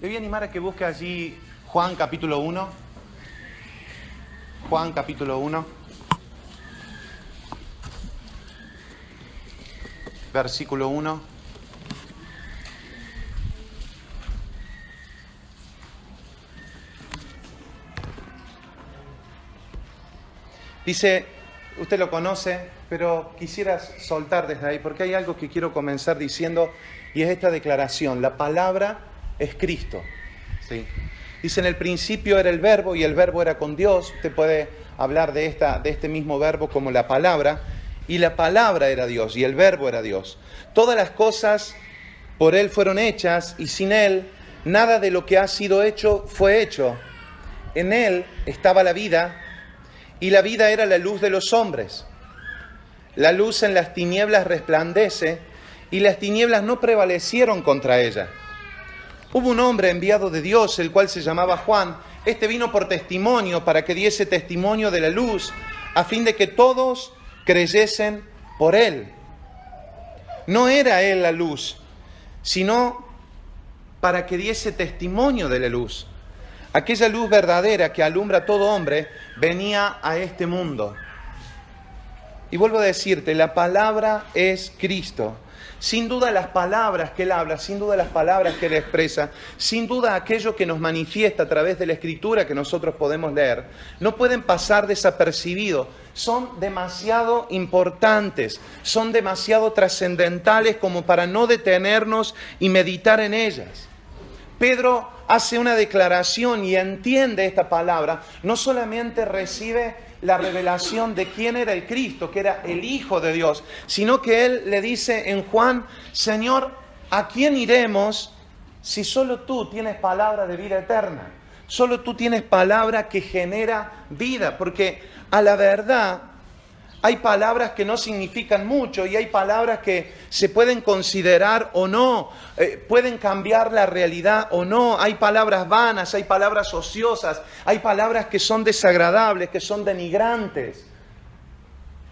Le voy a animar a que busque allí Juan capítulo 1. Juan capítulo 1. Versículo 1. Dice, usted lo conoce, pero quisiera soltar desde ahí, porque hay algo que quiero comenzar diciendo, y es esta declaración: la palabra es Cristo. ¿Sí? Dice, en el principio era el verbo, y el verbo era con Dios. Usted puede hablar de este mismo verbo como la palabra, y la palabra era Dios, y el verbo era Dios. Todas las cosas por Él fueron hechas, y sin Él nada de lo que ha sido hecho fue hecho. En Él estaba la vida, y la vida era la luz de los hombres. La luz en las tinieblas resplandece, y las tinieblas no prevalecieron contra ella. Hubo un hombre enviado de Dios, el cual se llamaba Juan. Este vino por testimonio, para que diese testimonio de la luz, a fin de que todos creyesen por él. No era él la luz, sino para que diese testimonio de la luz. Aquella luz verdadera que alumbra a todo hombre venía a este mundo. Y vuelvo a decirte, la palabra es Cristo. Sin duda las palabras que Él habla, sin duda las palabras que Él expresa, sin duda aquello que nos manifiesta a través de la Escritura que nosotros podemos leer, no pueden pasar desapercibidos. Son demasiado importantes, son demasiado trascendentales como para no detenernos y meditar en ellas. Pedro hace una declaración y entiende esta palabra. No solamente recibe la revelación de quién era el Cristo, que era el Hijo de Dios, sino que él le dice en Juan: Señor, ¿a quién iremos si solo tú tienes palabra de vida eterna? Solo tú tienes palabra que genera vida, porque a la verdad hay palabras que no significan mucho y hay palabras que se pueden considerar o no, pueden cambiar la realidad o no. Hay palabras vanas, hay palabras ociosas, hay palabras que son desagradables, que son denigrantes.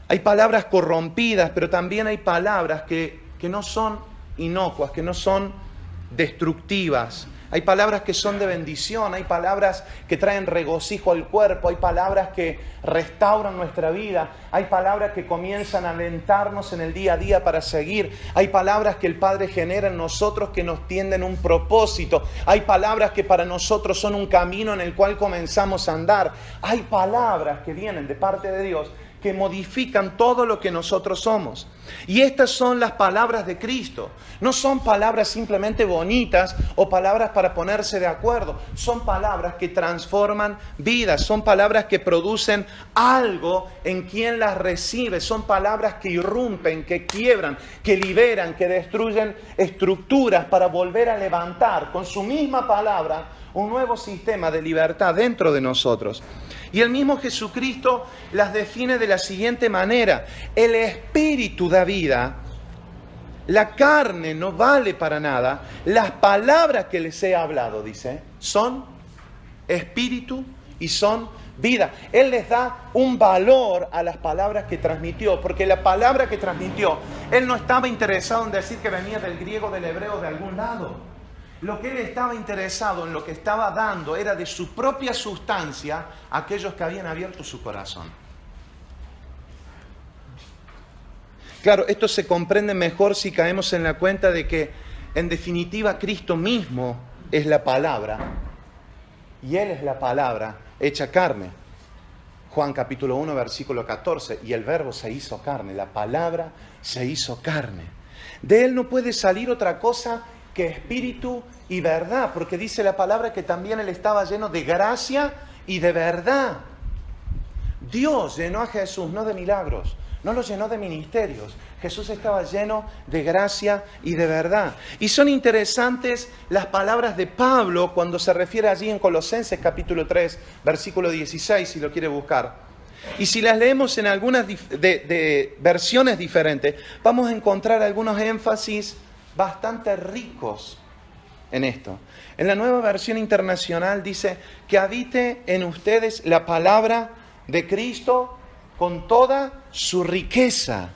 Hay palabras corrompidas, pero también hay palabras que no son inocuas, que no son destructivas. Hay palabras que son de bendición, hay palabras que traen regocijo al cuerpo, hay palabras que restauran nuestra vida, hay palabras que comienzan a alentarnos en el día a día para seguir, hay palabras que el Padre genera en nosotros que nos tienden un propósito, hay palabras que para nosotros son un camino en el cual comenzamos a andar, hay palabras que vienen de parte de Dios que modifican todo lo que nosotros somos. Y estas son las palabras de Cristo. No son palabras simplemente bonitas o palabras para ponerse de acuerdo. Son palabras que transforman vidas. Son palabras que producen algo en quien las recibe. Son palabras que irrumpen, que quiebran, que liberan, que destruyen estructuras para volver a levantar con su misma palabra un nuevo sistema de libertad dentro de nosotros. Y el mismo Jesucristo las define de la siguiente manera: el espíritu da vida, la carne no vale para nada, las palabras que les he hablado, dice, son espíritu y son vida. Él les da un valor a las palabras que transmitió, porque la palabra que transmitió, Él no estaba interesado en decir que venía del griego, del hebreo, de algún lado. Lo que Él estaba interesado en, lo que estaba dando, era de su propia sustancia a aquellos que habían abierto su corazón. Claro, esto se comprende mejor si caemos en la cuenta de que, en definitiva, Cristo mismo es la palabra, y Él es la palabra hecha carne. Juan capítulo 1, versículo 14, y el verbo se hizo carne, la palabra se hizo carne. De Él no puede salir otra cosa que espíritu y verdad, porque dice la palabra que también Él estaba lleno de gracia y de verdad. Dios llenó a Jesús no de milagros, no lo llenó de ministerios. Jesús estaba lleno de gracia y de verdad. Y son interesantes las palabras de Pablo cuando se refiere allí en Colosenses capítulo 3, versículo 16, si lo quiere buscar. Y si las leemos en algunas de versiones diferentes, vamos a encontrar algunos énfasis bastante ricos en esto. En la Nueva Versión Internacional dice: que habite en ustedes la palabra de Cristo con toda su riqueza.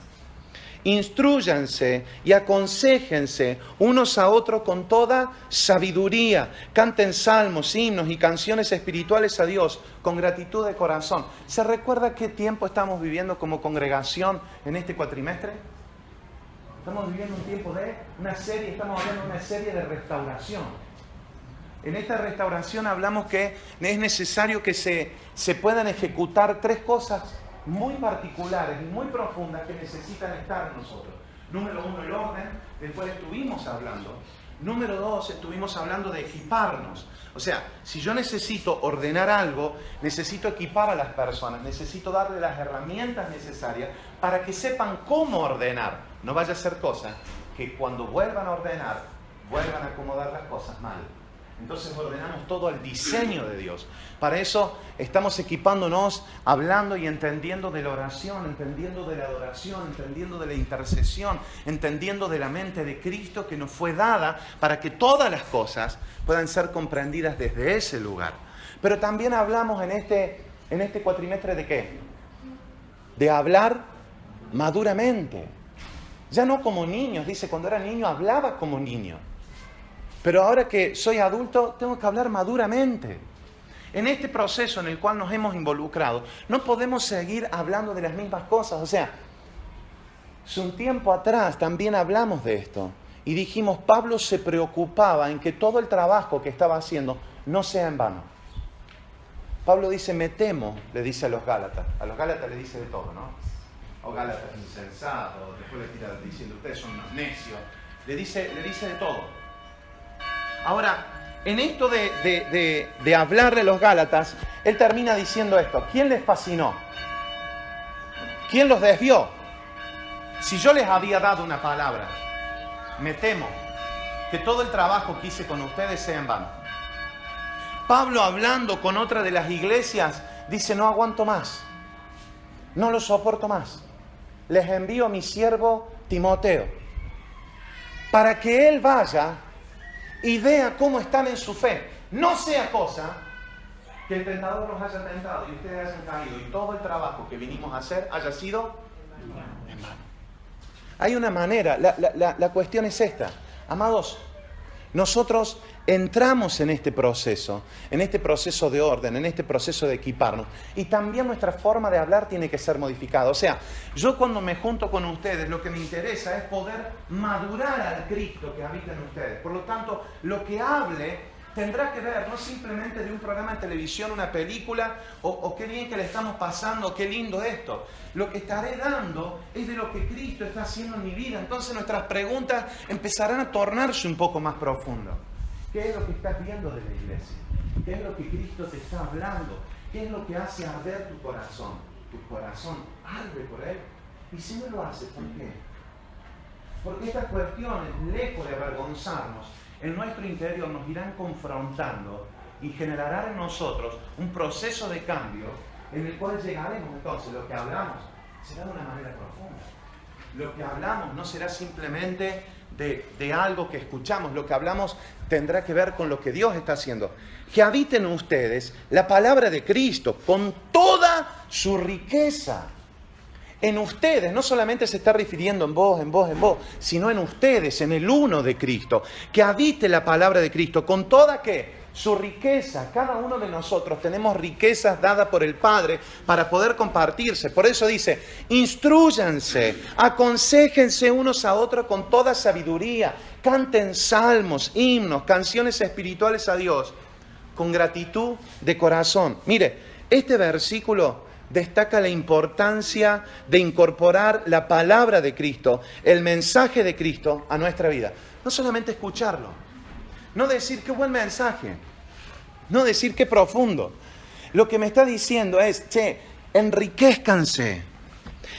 instrúyanse y aconséjense unos a otros con toda sabiduría. Canten salmos, himnos y canciones espirituales a Dios con gratitud de corazón. ¿Se recuerda qué tiempo estamos viviendo como congregación en este cuatrimestre? Estamos viviendo un tiempo de estamos hablando de una serie de restauración. En esta restauración hablamos que es necesario que se puedan ejecutar 3 cosas muy particulares y muy profundas que necesitan estar en nosotros. Número 1, el orden, del cual estuvimos hablando. Número 2, estuvimos hablando de equiparnos. O sea, si yo necesito ordenar algo, necesito equipar a las personas, necesito darle las herramientas necesarias para que sepan cómo ordenar. No vaya a ser cosa que cuando vuelvan a ordenar, vuelvan a acomodar las cosas mal. Entonces ordenamos todo al diseño de Dios. Para eso estamos equipándonos, hablando y entendiendo de la oración, entendiendo de la adoración, entendiendo de la intercesión, entendiendo de la mente de Cristo que nos fue dada para que todas las cosas puedan ser comprendidas desde ese lugar. Pero también hablamos en este cuatrimestre ¿de qué? De hablar maduramente. Ya no como niños, dice, cuando era niño hablaba como niño. Pero ahora que soy adulto, tengo que hablar maduramente. En este proceso en el cual nos hemos involucrado, no podemos seguir hablando de las mismas cosas. O sea, hace un tiempo atrás también hablamos de esto. Y dijimos, Pablo se preocupaba en que todo el trabajo que estaba haciendo no sea en vano. Pablo dice, me temo, le dice a los Gálatas. A los Gálatas le dice de todo, ¿no? O Gálatas insensatos, después le tira diciendo, ustedes son unos necios. Le dice de todo. Ahora, en esto de hablarle a los Gálatas, él termina diciendo esto. ¿Quién les fascinó? ¿Quién los desvió? Si yo les había dado una palabra, me temo que todo el trabajo que hice con ustedes sea en vano. Pablo, hablando con otra de las iglesias, dice, no aguanto más. No lo soporto más. Les envío a mi siervo Timoteo para que él vaya y vea cómo están en su fe. No sea cosa que el tentador nos haya tentado y ustedes hayan caído y todo el trabajo que vinimos a hacer haya sido en vano. Hay una manera, la cuestión es esta. Amados, nosotros entramos en este proceso de orden, en este proceso de equiparnos. Y también nuestra forma de hablar tiene que ser modificada. O sea, yo cuando me junto con ustedes, lo que me interesa es poder madurar al Cristo que habita en ustedes. Por lo tanto, lo que hable tendrá que ver no simplemente de un programa de televisión, una película, o qué bien que le estamos pasando, qué lindo esto. Lo que estaré dando es de lo que Cristo está haciendo en mi vida. Entonces nuestras preguntas empezarán a tornarse un poco más profundas. ¿Qué es lo que estás viendo de la iglesia? ¿Qué es lo que Cristo te está hablando? ¿Qué es lo que hace arder tu corazón? Tu corazón arde por Él. Y si no lo hace, ¿por qué? Porque estas cuestiones, lejos de avergonzarnos, en nuestro interior nos irán confrontando y generarán en nosotros un proceso de cambio en el cual llegaremos entonces. Lo que hablamos será de una manera profunda. Lo que hablamos no será simplemente de algo que escuchamos. Lo que hablamos tendrá que ver con lo que Dios está haciendo. Que habiten en ustedes la palabra de Cristo con toda su riqueza. En ustedes, no solamente se está refiriendo en vos, sino en ustedes, en el uno de Cristo. Que habite la palabra de Cristo con toda, ¿qué? Su riqueza. Cada uno de nosotros tenemos riquezas dadas por el Padre para poder compartirse. Por eso dice, instrúyanse, aconséjense unos a otros con toda sabiduría, canten salmos, himnos, canciones espirituales a Dios con gratitud de corazón. Mire, este versículo destaca la importancia de incorporar la palabra de Cristo, el mensaje de Cristo a nuestra vida. No solamente escucharlo, no decir qué buen mensaje, no decir qué profundo. Lo que me está diciendo es, enriquézcanse.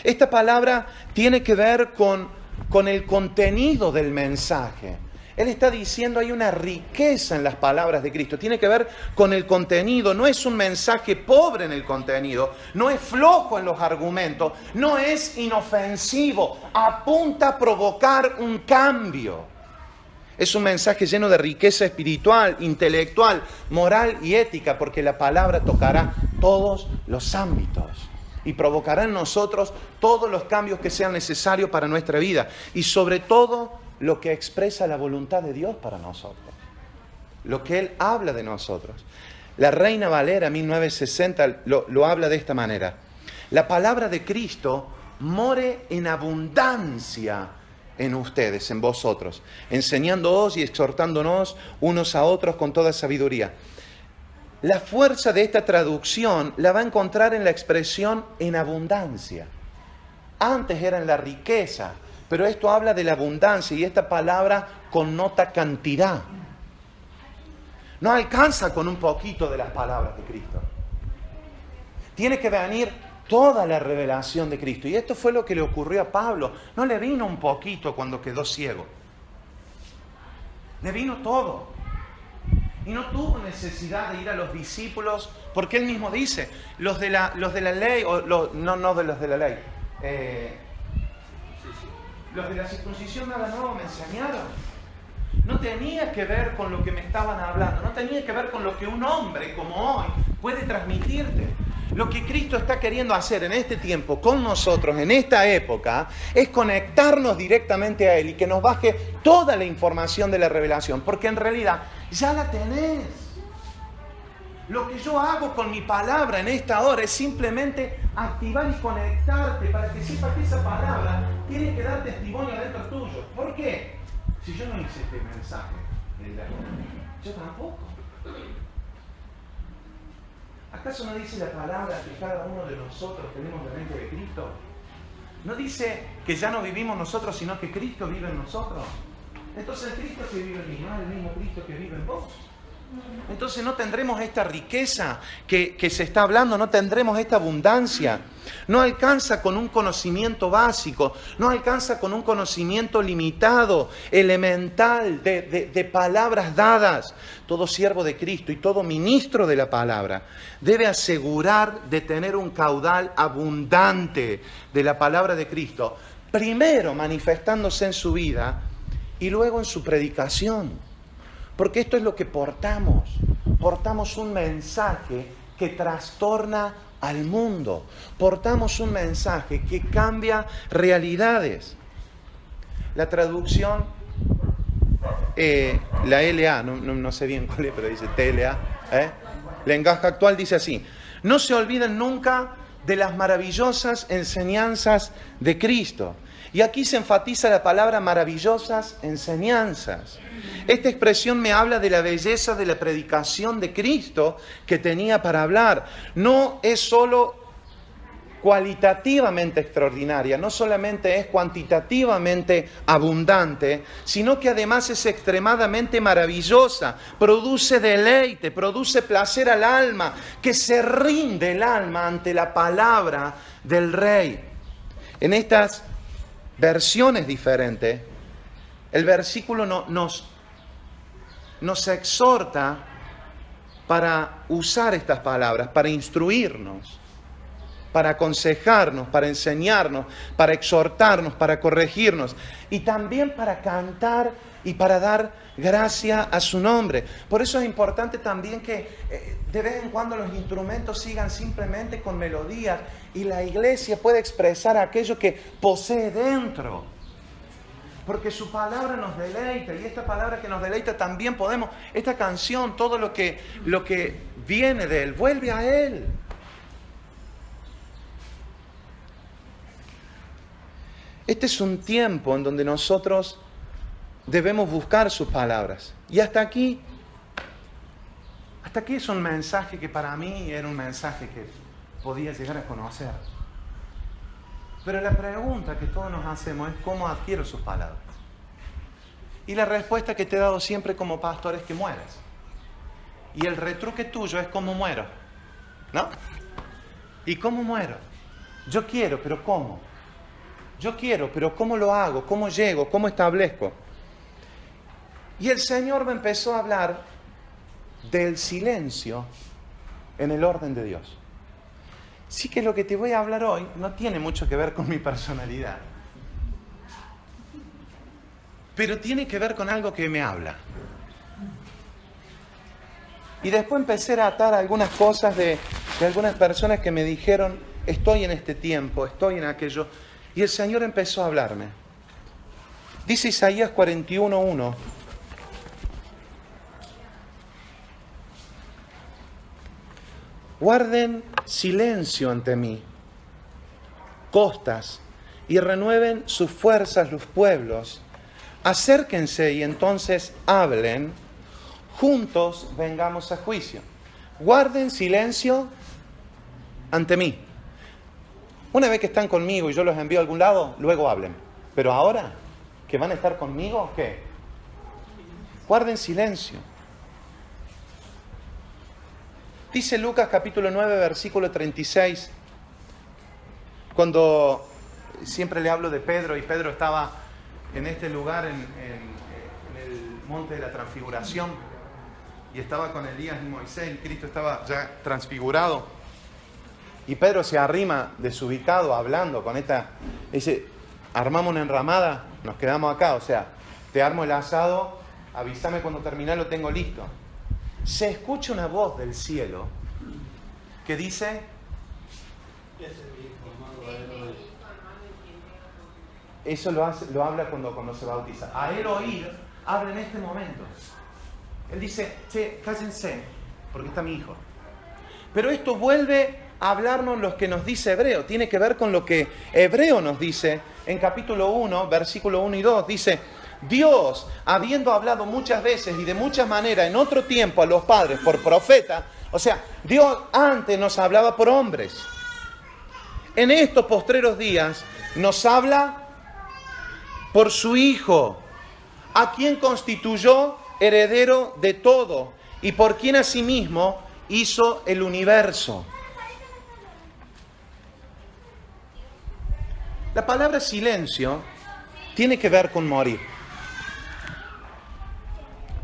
Esta palabra tiene que ver con el contenido del mensaje. Él está diciendo hay una riqueza en las palabras de Cristo. Tiene que ver con el contenido. No es un mensaje pobre en el contenido. No es flojo en los argumentos. No es inofensivo. Apunta a provocar un cambio. Es un mensaje lleno de riqueza espiritual, intelectual, moral y ética, porque la palabra tocará todos los ámbitos. y provocará en nosotros todos los cambios que sean necesarios para nuestra vida y sobre todo lo que expresa la voluntad de Dios para nosotros, lo que Él habla de nosotros. La Reina Valera 1960 lo habla de esta manera: la palabra de Cristo more en abundancia en ustedes, en vosotros, enseñándoos y exhortándonos unos a otros con toda sabiduría. La fuerza de esta traducción la va a encontrar en la expresión en abundancia. Antes era en la riqueza, pero esto habla de la abundancia y esta palabra connota cantidad. No alcanza con un poquito de las palabras de Cristo. Tiene que venir toda la revelación de Cristo. Y esto fue lo que le ocurrió a Pablo. No le vino un poquito cuando quedó ciego. Le vino todo. Y no tuvo necesidad de ir a los discípulos, porque él mismo dice, los de la ley, no de los de la ley, los de la circuncisión nada nuevo me enseñaron. No tenía que ver con lo que me estaban hablando, no tenía que ver con lo que un hombre como hoy puede transmitirte. Lo que Cristo está queriendo hacer en este tiempo con nosotros, en esta época, es conectarnos directamente a Él y que nos baje toda la información de la revelación, porque en realidad ya la tenés. Lo que yo hago con mi palabra en esta hora es simplemente activar y conectarte para que sepas que esa palabra tiene que dar testimonio dentro tuyo. ¿Por qué? Si yo no hice este mensaje, yo tampoco. ¿Acaso no dice la palabra que cada uno de nosotros tenemos la mente de Cristo? ¿No dice que ya no vivimos nosotros, sino que Cristo vive en nosotros? Entonces el Cristo que vive en mí no es el mismo Cristo que vive en vos. Entonces no tendremos esta riqueza que se está hablando, no tendremos esta abundancia. No alcanza con un conocimiento básico, no alcanza con un conocimiento limitado, elemental, de palabras dadas. Todo siervo de Cristo y todo ministro de la palabra debe asegurar de tener un caudal abundante de la palabra de Cristo, primero manifestándose en su vida y luego en su predicación. Porque esto es lo que portamos. Portamos un mensaje que trastorna al mundo. Portamos un mensaje que cambia realidades. La traducción, la LA, no sé bien cuál es, pero dice TLA. Lenguaje actual dice así: no se olviden nunca de las maravillosas enseñanzas de Cristo. Y aquí se enfatiza la palabra maravillosas enseñanzas. Esta expresión me habla de la belleza de la predicación de Cristo que tenía para hablar. No es solo cualitativamente extraordinaria, no solamente es cuantitativamente abundante, sino que además es extremadamente maravillosa, produce deleite, produce placer al alma, que se rinde el alma ante la palabra del Rey. En estas versiones diferentes, el versículo nos exhorta para usar estas palabras, para instruirnos, para aconsejarnos, para enseñarnos, para exhortarnos, para corregirnos y también para cantar y para dar gracia a su nombre. Por eso es importante también que de vez en cuando los instrumentos sigan simplemente con melodías y la iglesia pueda expresar aquello que posee dentro. Porque su palabra nos deleita y esta palabra que nos deleita también podemos, esta canción, todo lo que viene de Él, vuelve a Él. Este es un tiempo en donde nosotros debemos buscar sus palabras. Y hasta aquí es un mensaje que para mí era un mensaje que podía llegar a conocer. Pero la pregunta que todos nos hacemos es ¿cómo adquiero sus palabras? Y la respuesta que te he dado siempre como pastor es que mueras. Y el retruque tuyo es ¿cómo muero? ¿No? ¿Y cómo muero? Yo quiero, pero ¿cómo? Yo quiero, pero ¿cómo lo hago? ¿Cómo llego? ¿Cómo establezco? Y el Señor me empezó a hablar del silencio en el orden de Dios. Sí que lo que te voy a hablar hoy no tiene mucho que ver con mi personalidad, pero tiene que ver con algo que me habla. Y después empecé a atar algunas cosas de algunas personas que me dijeron estoy en este tiempo, estoy en aquello. Y el Señor empezó a hablarme. Dice Isaías 41:1. Guarden silencio ante mí, costas, y renueven sus fuerzas los pueblos. Acérquense y entonces hablen, juntos vengamos a juicio. Guarden silencio ante mí. Una vez que están conmigo y yo los envío a algún lado, luego hablen. Pero ahora, que van a estar conmigo, ¿qué? Guarden silencio. Dice Lucas capítulo 9, versículo 36, cuando siempre le hablo de Pedro, y Pedro estaba en este lugar, en el monte de la transfiguración, y estaba con Elías y Moisés, y Cristo estaba ya transfigurado, y Pedro se arrima desubicado hablando con dice, armamos una enramada, nos quedamos acá, o sea, te armo el asado, avísame cuando terminé, lo tengo listo. Se escucha una voz del cielo que dice, eso lo habla cuando se bautiza. A él oír, habla en este momento. Él dice, che, cállense, porque está mi hijo. Pero esto vuelve a hablarnos lo que nos dice Hebreo. Tiene que ver con lo que Hebreo nos dice en capítulo 1, versículo 1 y 2. Dice, Dios, habiendo hablado muchas veces y de muchas maneras en otro tiempo a los padres por profeta, o sea, Dios antes nos hablaba por hombres. En estos postreros días nos habla por su Hijo, a quien constituyó heredero de todo y por quien asimismo hizo el universo. La palabra silencio tiene que ver con morir.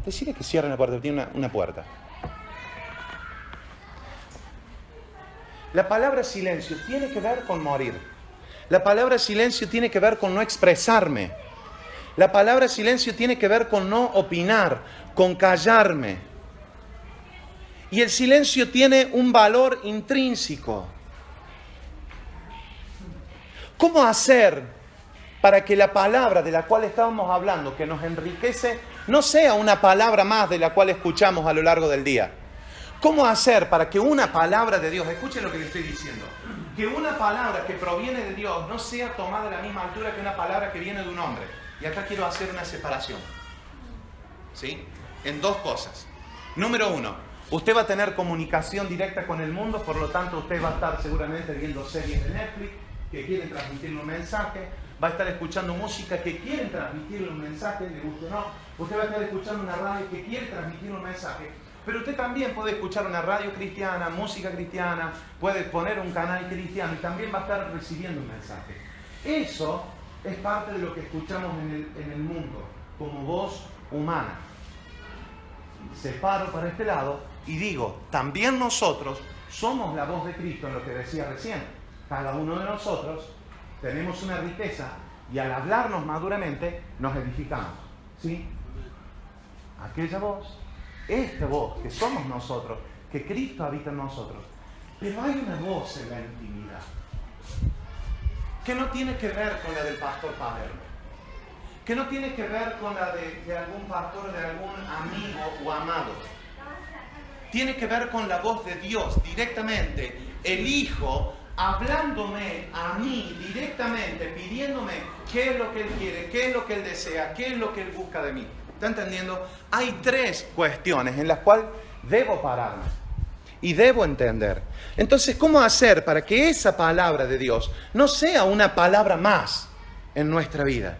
Decirle que cierren la puerta, tiene una puerta. La palabra silencio tiene que ver con morir. La palabra silencio tiene que ver con no expresarme. La palabra silencio tiene que ver con no opinar, con callarme. Y el silencio tiene un valor intrínseco. ¿Cómo hacer para que la palabra de la cual estábamos hablando, que nos enriquece, no sea una palabra más de la cual escuchamos a lo largo del día? ¿Cómo hacer para que una palabra de Dios, escuchen lo que le estoy diciendo, que una palabra que proviene de Dios no sea tomada a la misma altura que una palabra que viene de un hombre? Y acá quiero hacer una separación, ¿sí? En dos cosas. Número uno, usted va a tener comunicación directa con el mundo, por lo tanto usted va a estar seguramente viendo series de Netflix que quieren transmitirle un mensaje, va a estar escuchando música que quieren transmitirle un mensaje, le guste o no, usted va a estar escuchando una radio que quiere transmitir un mensaje, pero usted también puede escuchar una radio cristiana, música cristiana, puede poner un canal cristiano y también va a estar recibiendo un mensaje. Eso es parte de lo que escuchamos en el mundo, como voz humana. Separo para este lado y digo, también nosotros somos la voz de Cristo, en lo que decía recién. Cada uno de nosotros tenemos una riqueza y al hablarnos maduramente nos edificamos, ¿sí? Aquella voz, esta voz que somos nosotros, que Cristo habita en nosotros. Pero hay una voz en la intimidad que no tiene que ver con la del pastor Paderno, que no tiene que ver con la de algún pastor, de algún amigo o amado. Tiene que ver con la voz de Dios directamente, el Hijo hablándome a mí directamente, pidiéndome qué es lo que Él quiere, qué es lo que Él desea, qué es lo que Él busca de mí. ¿Está entendiendo? Hay tres cuestiones en las cuales debo pararme y debo entender. Entonces, ¿cómo hacer para que esa palabra de Dios no sea una palabra más en nuestra vida?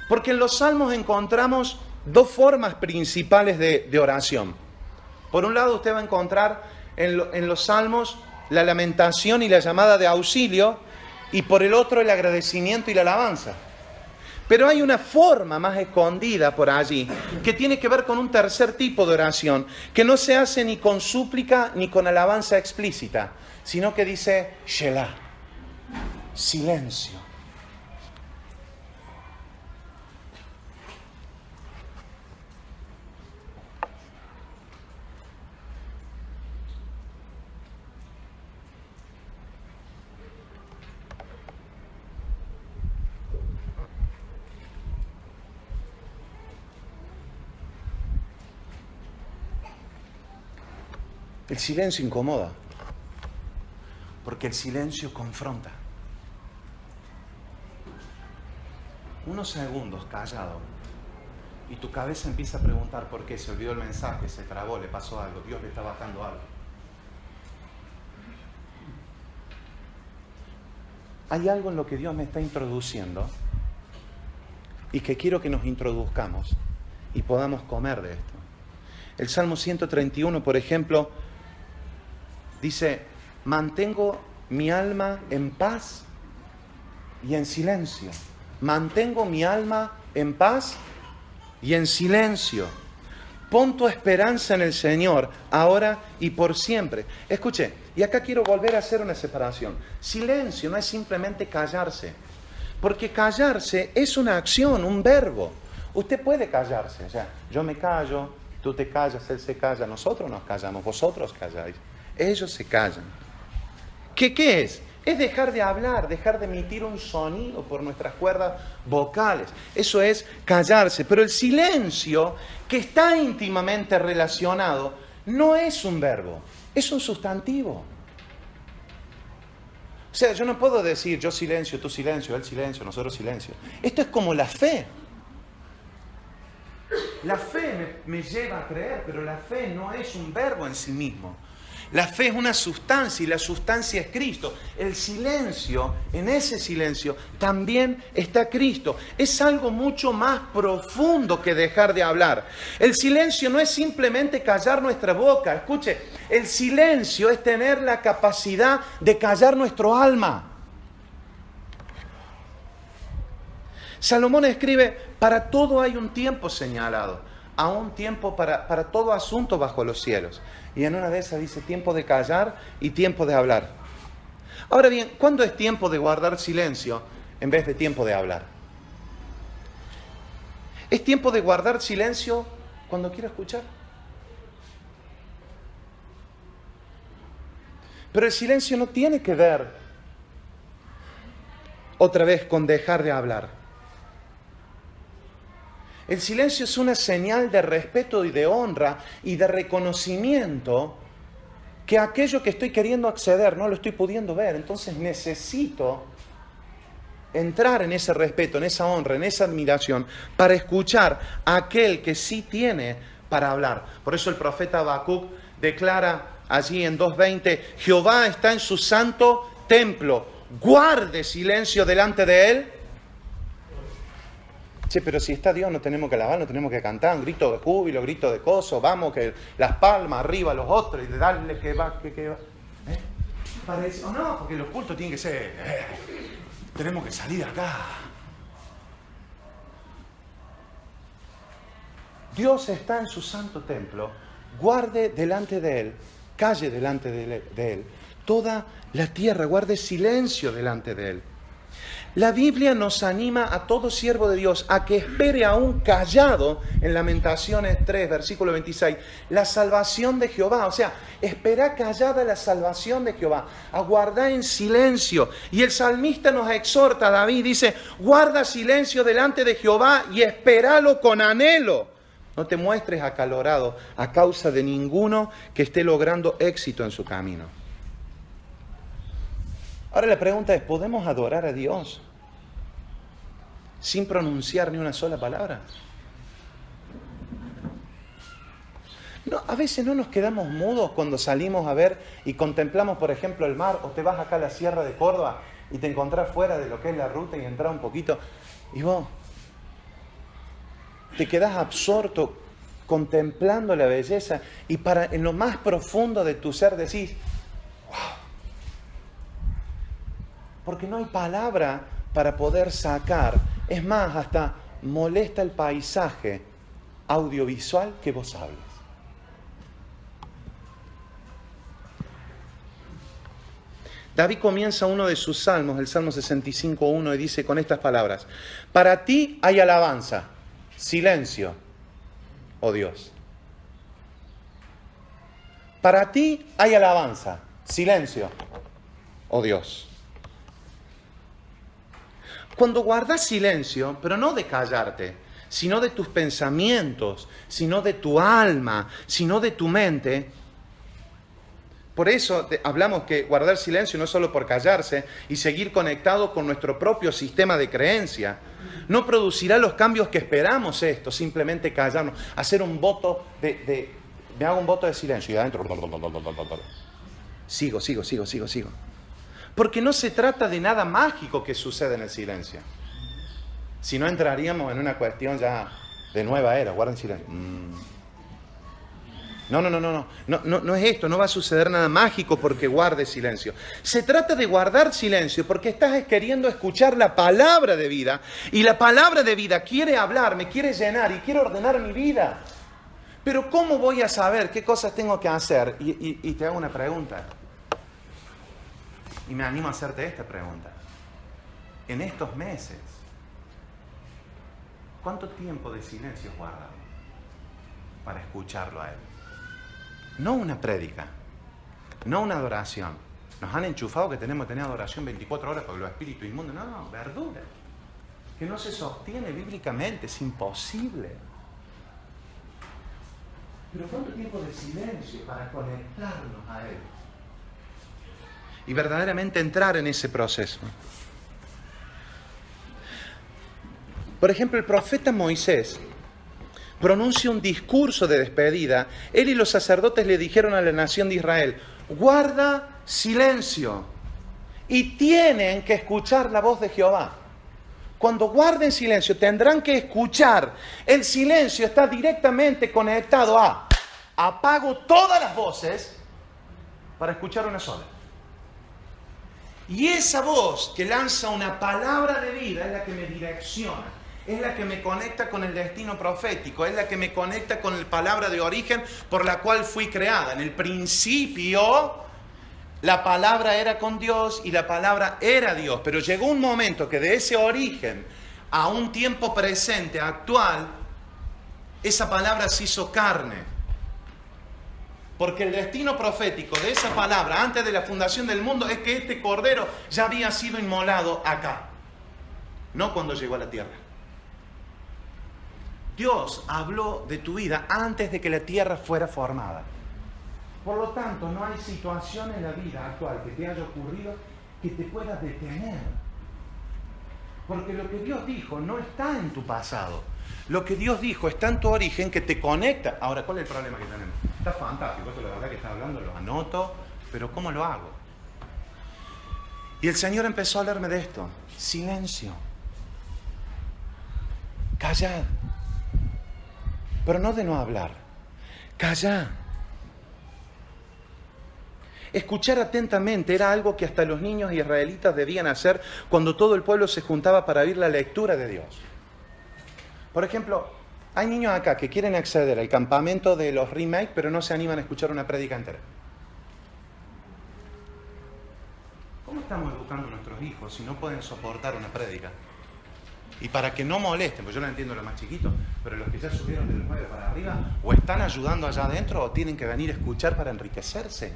Porque en los Salmos encontramos dos formas principales de oración. Por un lado, usted va a encontrar en los Salmos la lamentación y la llamada de auxilio, y por el otro el agradecimiento y la alabanza. Pero hay una forma más escondida por allí, que tiene que ver con un tercer tipo de oración, que no se hace ni con súplica ni con alabanza explícita, sino que dice Shelah, silencio. El silencio incomoda, porque el silencio confronta. Unos segundos callado y tu cabeza empieza a preguntar por qué, se olvidó el mensaje, se trabó, le pasó algo, Dios le está bajando algo. Hay algo en lo que Dios me está introduciendo y que quiero que nos introduzcamos y podamos comer de esto. El Salmo 131, por ejemplo, dice: mantengo mi alma en paz y en silencio. Mantengo mi alma en paz y en silencio. Pon tu esperanza en el Señor, ahora y por siempre. Escuche, y acá quiero volver a hacer una separación. Silencio no es simplemente callarse, porque callarse es una acción, un verbo. Usted puede callarse, o sea, yo me callo, tú te callas, él se calla, nosotros nos callamos, vosotros calláis, ellos se callan. ¿Qué es? Es dejar de hablar, dejar de emitir un sonido por nuestras cuerdas vocales. Eso es callarse. Pero el silencio, que está íntimamente relacionado, no es un verbo, es un sustantivo. O sea, yo no puedo decir yo silencio, tú silencio, él silencio, nosotros silencio. Esto es como la fe. La fe me lleva a creer, pero la fe no es un verbo en sí mismo. La fe es una sustancia y la sustancia es Cristo. El silencio, en ese silencio también está Cristo. Es algo mucho más profundo que dejar de hablar. El silencio no es simplemente callar nuestra boca. Escuche, el silencio es tener la capacidad de callar nuestro alma. Salomón escribe: para todo hay un tiempo señalado, a un tiempo para todo asunto bajo los cielos. Y en una de esas dice tiempo de callar y tiempo de hablar. Ahora bien, ¿cuándo es tiempo de guardar silencio en vez de tiempo de hablar? Es tiempo de guardar silencio cuando quiero escuchar. Pero el silencio no tiene que ver otra vez con dejar de hablar. El silencio es una señal de respeto y de honra y de reconocimiento que aquello que estoy queriendo acceder no lo estoy pudiendo ver. Entonces necesito entrar en ese respeto, en esa honra, en esa admiración para escuchar a aquel que sí tiene para hablar. Por eso el profeta Habacuc declara allí en 2:20: Jehová está en su santo templo, guarde silencio delante de él. Che, pero si está Dios no tenemos que alabar, no tenemos que cantar, un grito de júbilo, grito de gozo, vamos, que las palmas arriba, los otros, y darle que va, que va. Parece, o no, porque los cultos tienen que ser, tenemos que salir acá. Dios está en su santo templo, guarde delante de él, calle delante de él, toda la tierra, guarde silencio delante de él. La Biblia nos anima a todo siervo de Dios a que espere aún callado, en Lamentaciones 3, versículo 26, la salvación de Jehová. O sea, espera callada la salvación de Jehová, aguarda en silencio. Y el salmista nos exhorta, David dice: guarda silencio delante de Jehová y espéralo con anhelo. No te muestres acalorado a causa de ninguno que esté logrando éxito en su camino. Ahora la pregunta es: ¿podemos adorar a Dios sin pronunciar ni una sola palabra? No, a veces no nos quedamos mudos cuando salimos a ver y contemplamos, por ejemplo, el mar, o te vas acá a la Sierra de Córdoba y te encontrás fuera de lo que es la ruta y entras un poquito y vos te quedás absorto contemplando la belleza y en lo más profundo de tu ser decís: wow. Porque no hay palabra para poder sacar. Es más, hasta molesta el paisaje audiovisual que vos hables. David comienza uno de sus salmos, el Salmo 65:1, y dice con estas palabras: para ti hay alabanza, silencio, oh Dios. Para ti hay alabanza, silencio, oh Dios. Cuando guardas silencio, pero no de callarte, sino de tus pensamientos, sino de tu alma, sino de tu mente, Por eso hablamos que guardar silencio no es solo por callarse y seguir conectado con nuestro propio sistema de creencia. No producirá los cambios que esperamos esto, simplemente callarnos, hacer un voto me hago un voto de silencio y adentro sigo. Porque no se trata de nada mágico que suceda en el silencio. Si no, entraríamos en una cuestión ya de nueva era. Guarden silencio. No es esto, no va a suceder nada mágico porque guardes silencio. Se trata de guardar silencio porque estás queriendo escuchar la palabra de vida y la palabra de vida quiere hablar, me quiere llenar y quiere ordenar mi vida. Pero ¿cómo voy a saber qué cosas tengo que hacer? Y te hago una pregunta. Y me animo a hacerte esta pregunta. En estos meses, ¿cuánto tiempo de silencio has guardado para escucharlo a Él? No una prédica, no una adoración. Nos han enchufado que tenemos que tener adoración 24 horas porque los espíritus inmundos. No, verdura. Que no se sostiene bíblicamente, es imposible. Pero ¿cuánto tiempo de silencio para conectarnos a Él? Y verdaderamente entrar en ese proceso. Por ejemplo, el profeta Moisés pronuncia un discurso de despedida. Él y los sacerdotes le dijeron a la nación de Israel: guarda silencio y tienen que escuchar la voz de Jehová. Cuando guarden silencio tendrán que escuchar. El silencio está directamente conectado a apago todas las voces para escuchar una sola. Y esa voz que lanza una palabra de vida es la que me direcciona, es la que me conecta con el destino profético, es la que me conecta con la palabra de origen por la cual fui creada. En el principio, la palabra era con Dios y la palabra era Dios, pero llegó un momento que de ese origen a un tiempo presente, actual, esa palabra se hizo carne. Porque el destino profético de esa palabra antes de la fundación del mundo es que este cordero ya había sido inmolado acá, no cuando llegó a la tierra. Dios habló de tu vida antes de que la tierra fuera formada. Por lo tanto, no hay situación en la vida actual que te haya ocurrido que te pueda detener. Porque lo que Dios dijo no está en tu pasado. Lo que Dios dijo está en tu origen, que te conecta. Ahora, ¿cuál es el problema que tenemos? Está fantástico, esto la verdad que está hablando, lo anoto, pero ¿cómo lo hago? Y el Señor empezó a hablarme de esto. Silencio. Callad. Pero no de no hablar. Callad. Escuchar atentamente era algo que hasta los niños israelitas debían hacer cuando todo el pueblo se juntaba para oír la lectura de Dios. Por ejemplo, hay niños acá que quieren acceder al campamento de los remake, pero no se animan a escuchar una prédica entera. ¿Cómo estamos educando a nuestros hijos si no pueden soportar una prédica? Y para que no molesten, pues yo no entiendo a los más chiquitos, pero los que ya subieron del 9 para arriba, o están ayudando allá adentro o tienen que venir a escuchar para enriquecerse.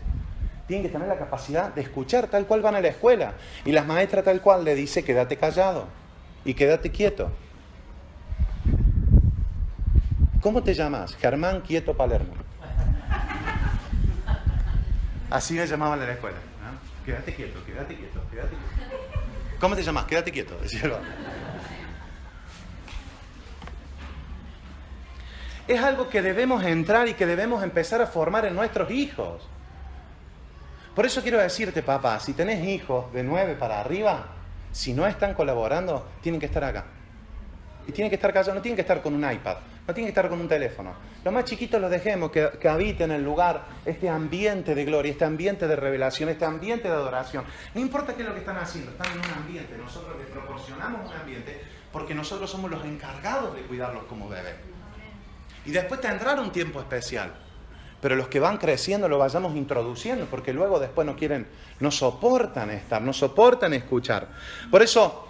Tienen que tener la capacidad de escuchar tal cual van a la escuela. Y la maestra tal cual le dice: quédate callado y quédate quieto. ¿Cómo te llamas? Germán Quieto Palermo. Así me llamaban en la escuela, ¿no? Quédate quieto, quédate quieto, quédate quieto. ¿Cómo te llamas? Quédate quieto, decía el otro. Es algo que debemos entrar y que debemos empezar a formar en nuestros hijos. Por eso quiero decirte, papá, si tenés hijos de 9 para arriba, si no están colaborando, tienen que estar acá. Y tienen que estar callados, no tienen que estar con un iPad, no tienen que estar con un teléfono. Los más chiquitos los dejemos que habiten el lugar, este ambiente de gloria, este ambiente de revelación, este ambiente de adoración. No importa qué es lo que están haciendo, están en un ambiente. Nosotros les proporcionamos un ambiente porque nosotros somos los encargados de cuidarlos como bebés. Y después tendrán un tiempo especial. Pero los que van creciendo lo vayamos introduciendo, porque luego después no soportan estar, no soportan escuchar. Por eso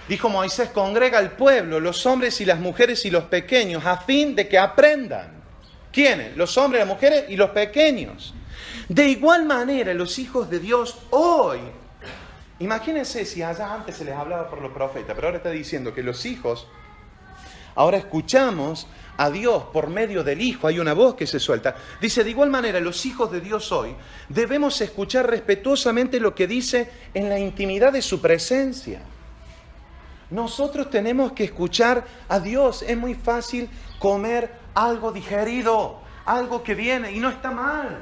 dijo Moisés: congrega al pueblo, los hombres y las mujeres y los pequeños, a fin de que aprendan. ¿Quiénes? Los hombres, las mujeres y los pequeños. De igual manera, los hijos de Dios hoy, imagínense si allá antes se les hablaba por los profetas, pero ahora está diciendo que los hijos, ahora escuchamos a Dios por medio del Hijo, hay una voz que se suelta. Dice, de igual manera, los hijos de Dios hoy debemos escuchar respetuosamente lo que dice en la intimidad de su presencia. Nosotros tenemos que escuchar a Dios. Es muy fácil comer algo digerido, algo que viene, y no está mal.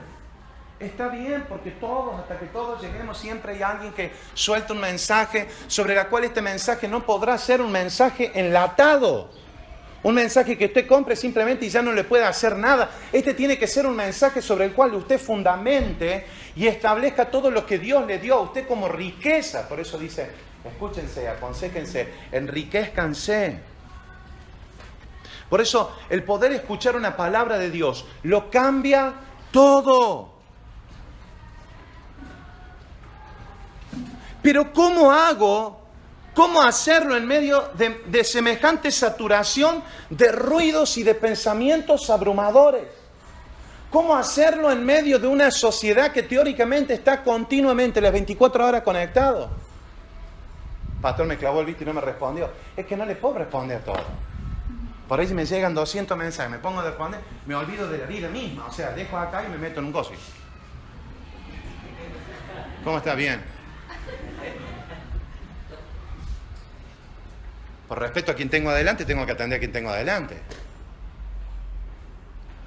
Está bien, porque todos, hasta que todos lleguemos, siempre hay alguien que suelta un mensaje sobre el cual este mensaje no podrá ser un mensaje enlatado. Un mensaje que usted compre simplemente y ya no le puede hacer nada. Este tiene que ser un mensaje sobre el cual usted fundamente y establezca todo lo que Dios le dio a usted como riqueza. Por eso dice, escúchense, aconséjense, enriquezcanse. Por eso el poder escuchar una palabra de Dios lo cambia todo. Pero ¿cómo hago? ¿Cómo hacerlo en medio de semejante saturación de ruidos y de pensamientos abrumadores? ¿Cómo hacerlo en medio de una sociedad que teóricamente está continuamente las 24 horas conectado? Pastor me clavó el visto y no me respondió. Es que no le puedo responder todo. Por ahí si me llegan 200 mensajes, me pongo a responder, me olvido de la vida misma. O sea, dejo acá y me meto en un gozo. ¿Cómo está? Bien. Por respeto a quien tengo adelante, tengo que atender a quien tengo adelante.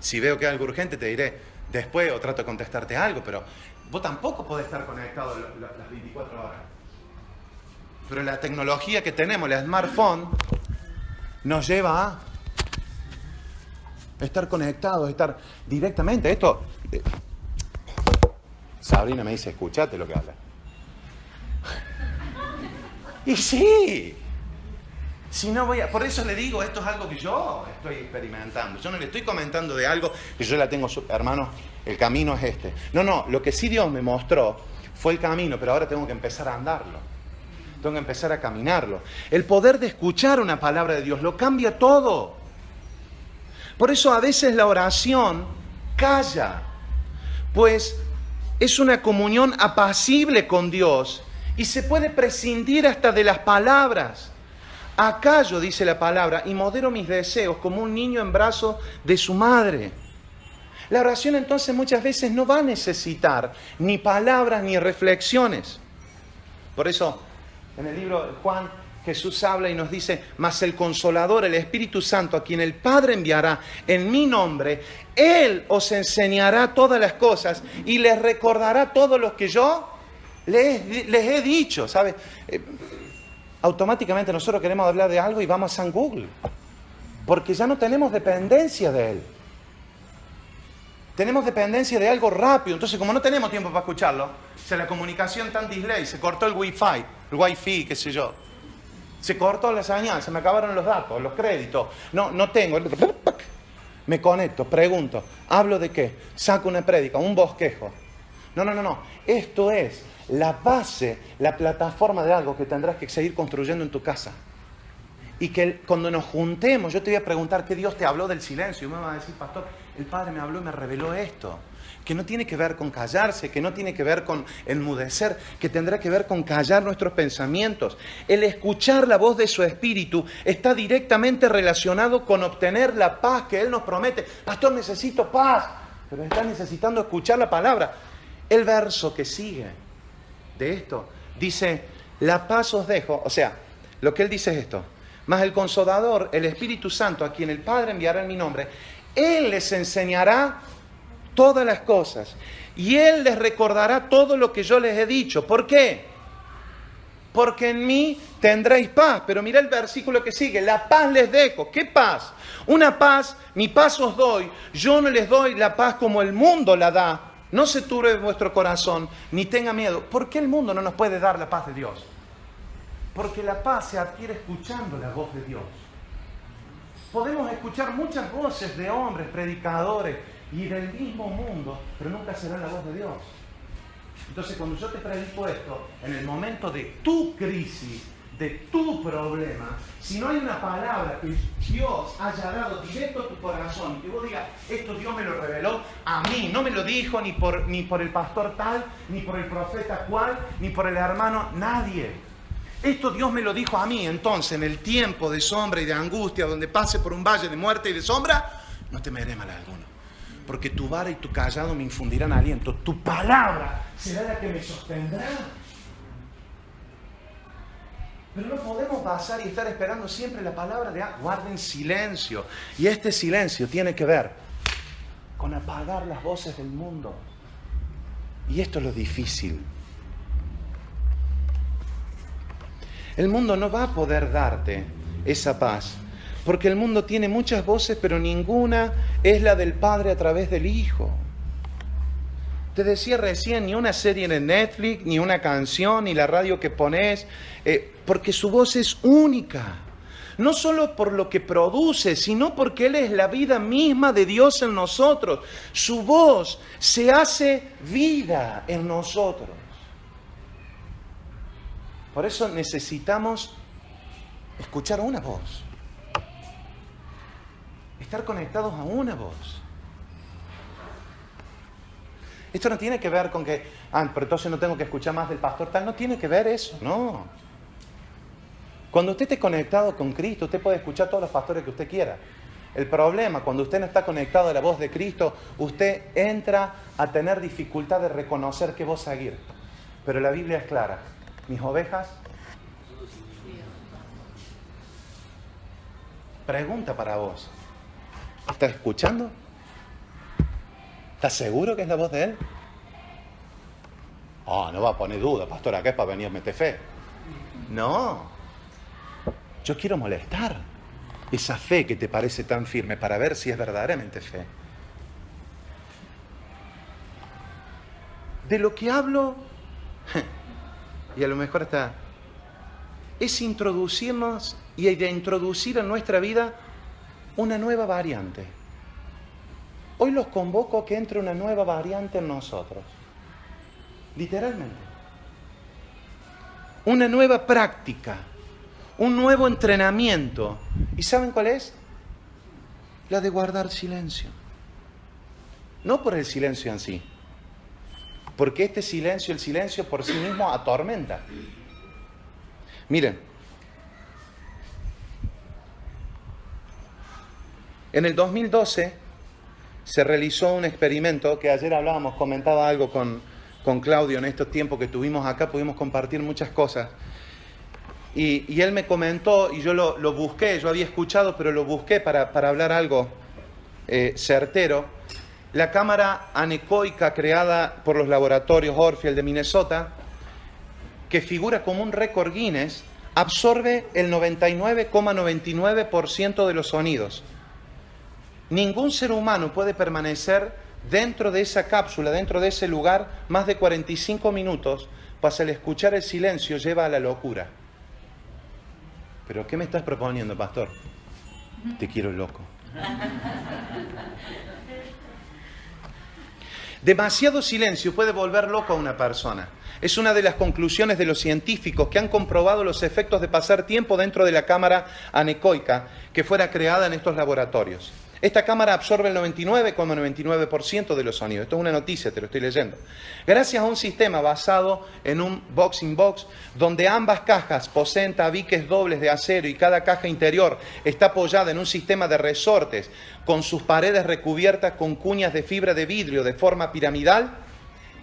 Si veo que hay algo urgente, te diré después o trato de contestarte algo, pero vos tampoco podés estar conectado las 24 horas. Pero la tecnología que tenemos, el smartphone, nos lleva a estar conectados, estar directamente. Esto, Sabrina me dice, escuchate lo que habla. Y sí. Si no voy a... Por eso le digo, esto es algo que yo estoy experimentando. Yo no le estoy comentando de algo que yo la tengo... Hermanos, el camino es este. No, lo que sí Dios me mostró fue el camino, pero ahora tengo que empezar a andarlo. Tengo que empezar a caminarlo. El poder de escuchar una palabra de Dios lo cambia todo. Por eso a veces la oración calla, pues es una comunión apacible con Dios y se puede prescindir hasta de las palabras. Acallo, dice la palabra, y modero mis deseos como un niño en brazos de su madre. La oración entonces muchas veces no va a necesitar ni palabras ni reflexiones. Por eso, en el libro de Juan, Jesús habla y nos dice, mas el Consolador, el Espíritu Santo, a quien el Padre enviará en mi nombre, Él os enseñará todas las cosas y les recordará todo lo que yo les he dicho, ¿sabes? Automáticamente nosotros queremos hablar de algo y vamos a San Google, porque ya no tenemos dependencia de él. Tenemos dependencia de algo rápido, entonces como no tenemos tiempo para escucharlo, la comunicación está en delay, se cortó el wifi, qué sé yo. Se cortó la señal, se me acabaron los datos, los créditos, no tengo. Me conecto, pregunto, ¿hablo de qué? Saco una prédica, un bosquejo. No. Esto es la base, la plataforma de algo que tendrás que seguir construyendo en tu casa. Y que cuando nos juntemos, yo te voy a preguntar qué Dios te habló del silencio. Y me va a decir, pastor, el Padre me habló y me reveló esto. Que no tiene que ver con callarse, que no tiene que ver con enmudecer, que tendrá que ver con callar nuestros pensamientos. El escuchar la voz de su Espíritu está directamente relacionado con obtener la paz que Él nos promete. Pastor, necesito paz, pero está necesitando escuchar la palabra. El verso que sigue de esto dice, la paz os dejo. O sea, lo que Él dice es esto. Mas el Consolador, el Espíritu Santo, a quien el Padre enviará en mi nombre, Él les enseñará todas las cosas. Y Él les recordará todo lo que yo les he dicho. ¿Por qué? Porque en mí tendréis paz. Pero mira el versículo que sigue. La paz les dejo. ¿Qué paz? Una paz, mi paz os doy. Yo no les doy la paz como el mundo la da. No se turbe vuestro corazón, ni tenga miedo. ¿Por qué el mundo no nos puede dar la paz de Dios? Porque la paz se adquiere escuchando la voz de Dios. Podemos escuchar muchas voces de hombres, predicadores y del mismo mundo, pero nunca será la voz de Dios. Entonces, cuando yo te predico esto, en el momento de tu crisis, de tu problema, si no hay una palabra que Dios haya dado directo a tu corazón, que vos digas, esto Dios me lo reveló a mí, no me lo dijo ni por el pastor tal, ni por el profeta cual, ni por el hermano, nadie. Esto Dios me lo dijo a mí. Entonces, en el tiempo de sombra y de angustia, donde pase por un valle de muerte y de sombra, no temeré mal alguno. Porque tu vara y tu callado me infundirán aliento. Tu palabra será la que me sostendrá. Pero no podemos pasar y estar esperando siempre la palabra de guarden silencio. Y este silencio tiene que ver con apagar las voces del mundo. Y esto es lo difícil. El mundo no va a poder darte esa paz, porque el mundo tiene muchas voces, pero ninguna es la del Padre a través del Hijo. Te decía recién, ni una serie en Netflix, ni una canción, ni la radio que pones, porque su voz es única. No solo por lo que produce, sino porque Él es la vida misma de Dios en nosotros. Su voz se hace vida en nosotros. Por eso necesitamos escuchar una voz. Estar conectados a una voz. Esto no tiene que ver con que, pero entonces no tengo que escuchar más del pastor tal. No tiene que ver eso, no. Cuando usted esté conectado con Cristo, usted puede escuchar todos los pastores que usted quiera. El problema, cuando usted no está conectado a la voz de Cristo, usted entra a tener dificultad de reconocer qué voz seguir. Pero la Biblia es clara. Mis ovejas. Pregunta para vos. ¿Estás escuchando? ¿Estás seguro que es la voz de Él? No va a poner duda, pastor, acá es para venir a meter fe. No. Yo quiero molestar esa fe que te parece tan firme para ver si es verdaderamente fe. De lo que hablo, y a lo mejor está, es introducirnos y de introducir en nuestra vida una nueva variante. Hoy los convoco a que entre una nueva variante en nosotros. Literalmente. Una nueva práctica. Un nuevo entrenamiento. ¿Y saben cuál es? La de guardar silencio. No por el silencio en sí. Porque este silencio, el silencio por sí mismo atormenta. Miren. En el 2012 se realizó un experimento que ayer hablábamos, comentaba algo con Claudio en estos tiempos que tuvimos acá, pudimos compartir muchas cosas. Y él me comentó, y yo lo busqué, yo había escuchado, pero lo busqué para hablar algo certero. La cámara anecoica creada por los laboratorios Orfield de Minnesota, que figura como un récord Guinness, absorbe el 99,99% de los sonidos. Ningún ser humano puede permanecer dentro de esa cápsula, dentro de ese lugar, más de 45 minutos, pues al escuchar el silencio lleva a la locura. ¿Pero qué me estás proponiendo, pastor? Te quiero loco. Demasiado silencio puede volver loco a una persona. Es una de las conclusiones de los científicos que han comprobado los efectos de pasar tiempo dentro de la cámara anecoica que fuera creada en estos laboratorios. Esta cámara absorbe el 99,99% de los sonidos. Esto es una noticia, te lo estoy leyendo. Gracias a un sistema basado en un box-in-box, donde ambas cajas poseen tabiques dobles de acero y cada caja interior está apoyada en un sistema de resortes con sus paredes recubiertas con cuñas de fibra de vidrio de forma piramidal.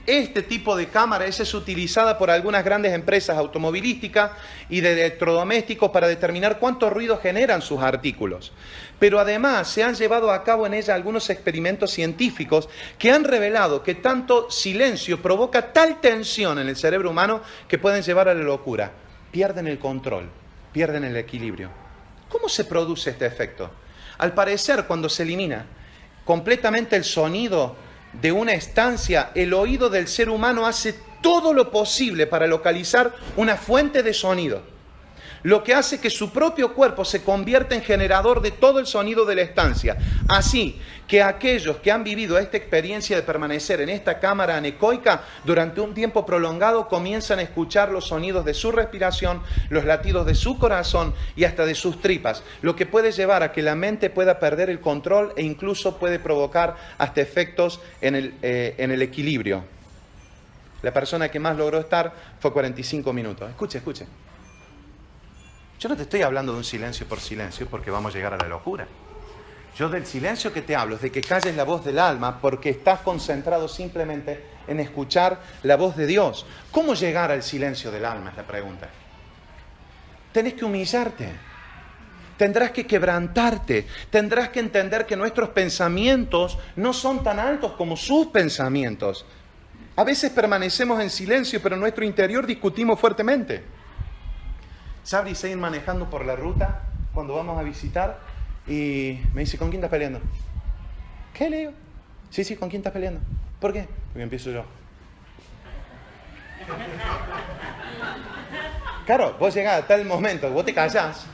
Este tipo de cámara es utilizada por algunas grandes empresas automovilísticas y de electrodomésticos para determinar cuánto ruido generan sus artículos. Pero además se han llevado a cabo en ella algunos experimentos científicos que han revelado que tanto silencio provoca tal tensión en el cerebro humano que pueden llevar a la locura. Pierden el control, pierden el equilibrio. ¿Cómo se produce este efecto? Al parecer, cuando se elimina completamente el sonido de una estancia, el oído del ser humano hace todo lo posible para localizar una fuente de sonido, lo que hace que su propio cuerpo se convierta en generador de todo el sonido de la estancia. Así que aquellos que han vivido esta experiencia de permanecer en esta cámara anecoica durante un tiempo prolongado comienzan a escuchar los sonidos de su respiración, los latidos de su corazón y hasta de sus tripas, lo que puede llevar a que la mente pueda perder el control e incluso puede provocar hasta efectos en el equilibrio. La persona que más logró estar fue 45 minutos. Escuche. Yo no te estoy hablando de un silencio por silencio porque vamos a llegar a la locura. Yo del silencio que te hablo es de que calles la voz del alma porque estás concentrado simplemente en escuchar la voz de Dios. ¿Cómo llegar al silencio del alma? Es la pregunta. Tenés que humillarte. Tendrás que quebrantarte. Tendrás que entender que nuestros pensamientos no son tan altos como sus pensamientos. A veces permanecemos en silencio, pero en nuestro interior discutimos fuertemente. Sabri se ir manejando por la ruta cuando vamos a visitar y me dice, ¿con quién estás peleando? ¿Qué le digo? Sí, ¿con quién estás peleando? ¿Por qué? Porque empiezo yo. Claro, vos llegás a tal momento, vos te callás,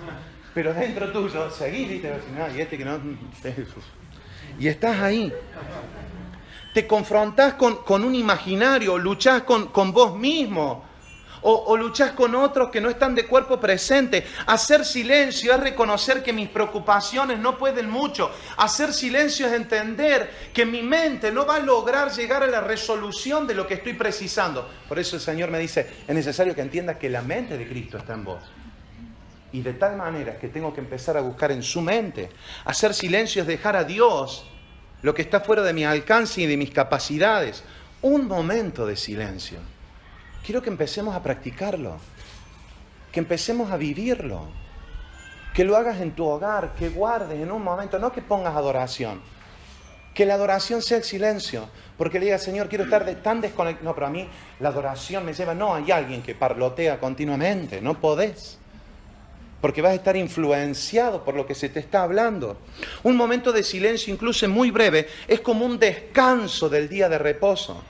pero dentro tuyo seguís, ¿viste? Y este que no... Y estás ahí. Te confrontás con un imaginario, luchás con vos mismo. O luchás con otros que no están de cuerpo presente. Hacer silencio es reconocer que mis preocupaciones no pueden mucho. Hacer silencio es entender que mi mente no va a lograr llegar a la resolución de lo que estoy precisando. Por eso el Señor me dice, es necesario que entiendas que la mente de Cristo está en vos. Y de tal manera que tengo que empezar a buscar en su mente. Hacer silencio es dejar a Dios lo que está fuera de mi alcance y de mis capacidades. Un momento de silencio. Quiero que empecemos a practicarlo, que empecemos a vivirlo, que lo hagas en tu hogar, que guardes en un momento, no que pongas adoración, que la adoración sea el silencio, porque le digas, Señor, quiero estar tan desconectado. No, pero a mí la adoración me lleva, no, hay alguien que parlotea continuamente, no podés, porque vas a estar influenciado por lo que se te está hablando. Un momento de silencio, incluso muy breve, es como un descanso del día de reposo.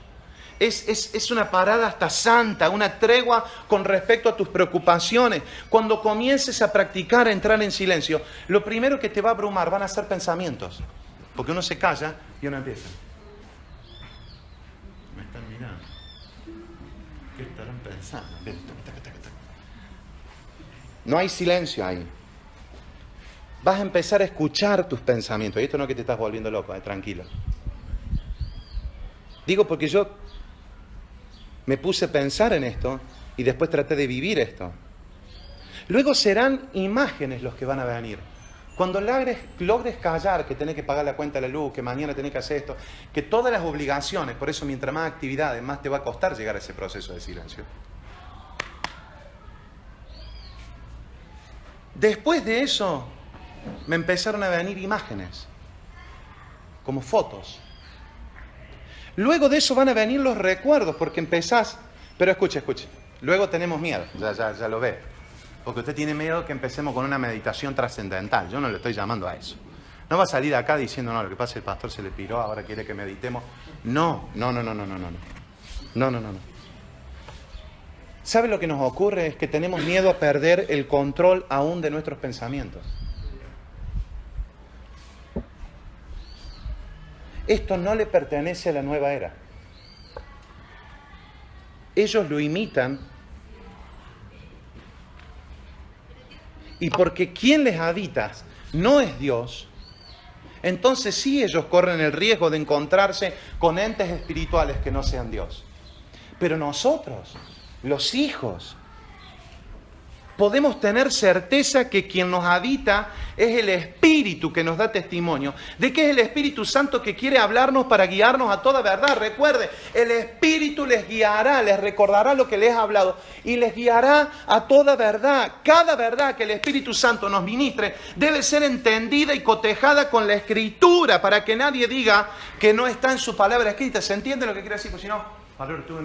Es una parada hasta santa, una tregua con respecto a tus preocupaciones. Cuando comiences a practicar, a entrar en silencio, lo primero que te va a abrumar van a ser pensamientos. Porque uno se calla y uno empieza. Me están mirando. ¿Qué estarán pensando? No hay silencio ahí. Vas a empezar a escuchar tus pensamientos. Y esto no es que te estás volviendo loco, tranquilo. Digo porque yo me puse a pensar en esto y después traté de vivir esto. Luego serán imágenes los que van a venir. Cuando logres callar, que tenés que pagar la cuenta de la luz, que mañana tenés que hacer esto, que todas las obligaciones, por eso mientras más actividades, más te va a costar llegar a ese proceso de silencio. Después de eso, me empezaron a venir imágenes, como fotos. Luego de eso van a venir los recuerdos, porque empezás... Pero escuche. Luego tenemos miedo, ya lo ve. Porque usted tiene miedo que empecemos con una meditación trascendental. Yo no le estoy llamando a eso. No va a salir acá diciendo, no, lo que pasa es que el pastor se le piró, ahora quiere que meditemos. No. ¿Sabe lo que nos ocurre? Es que tenemos miedo a perder el control aún de nuestros pensamientos. Esto no le pertenece a la nueva era. Ellos lo imitan. Y porque quien les habita no es Dios, entonces sí ellos corren el riesgo de encontrarse con entes espirituales que no sean Dios. Pero nosotros, los hijos, podemos tener certeza que quien nos habita es el Espíritu que nos da testimonio de que es el Espíritu Santo que quiere hablarnos para guiarnos a toda verdad. Recuerde, el Espíritu les guiará, les recordará lo que les ha hablado y les guiará a toda verdad. Cada verdad que el Espíritu Santo nos ministre debe ser entendida y cotejada con la Escritura para que nadie diga que no está en su palabra escrita. ¿Se entiende lo que quiere decir? Pues si no, pastor, estuve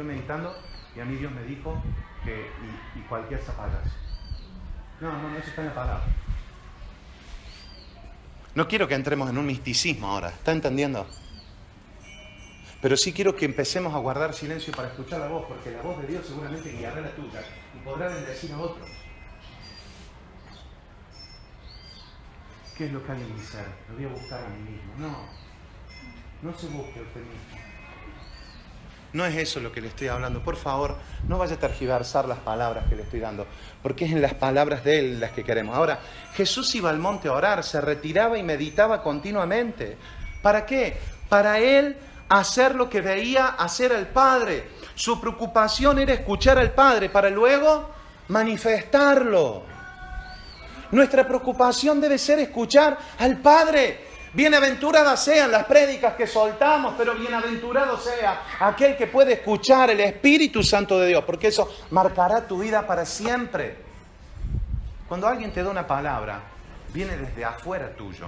meditando y a mí Dios me dijo que y cualquier zapallas. No, eso está en la palabra. No quiero que entremos en un misticismo ahora, ¿está entendiendo? Pero sí quiero que empecemos a guardar silencio para escuchar la voz, porque la voz de Dios seguramente guiará la tuya y podrá bendecir a otros. ¿Qué es lo que hay en mi ser? Lo voy a buscar a mí mismo. No se busque a usted mismo. No es eso lo que le estoy hablando. Por favor, no vaya a tergiversar las palabras que le estoy dando, porque es en las palabras de Él las que queremos. Ahora, Jesús iba al monte a orar, se retiraba y meditaba continuamente. ¿Para qué? Para Él hacer lo que veía hacer al Padre. Su preocupación era escuchar al Padre para luego manifestarlo. Nuestra preocupación debe ser escuchar al Padre. Bienaventuradas sean las prédicas que soltamos, pero bienaventurado sea aquel que puede escuchar el Espíritu Santo de Dios, porque eso marcará tu vida para siempre. Cuando alguien te da una palabra, viene desde afuera tuyo,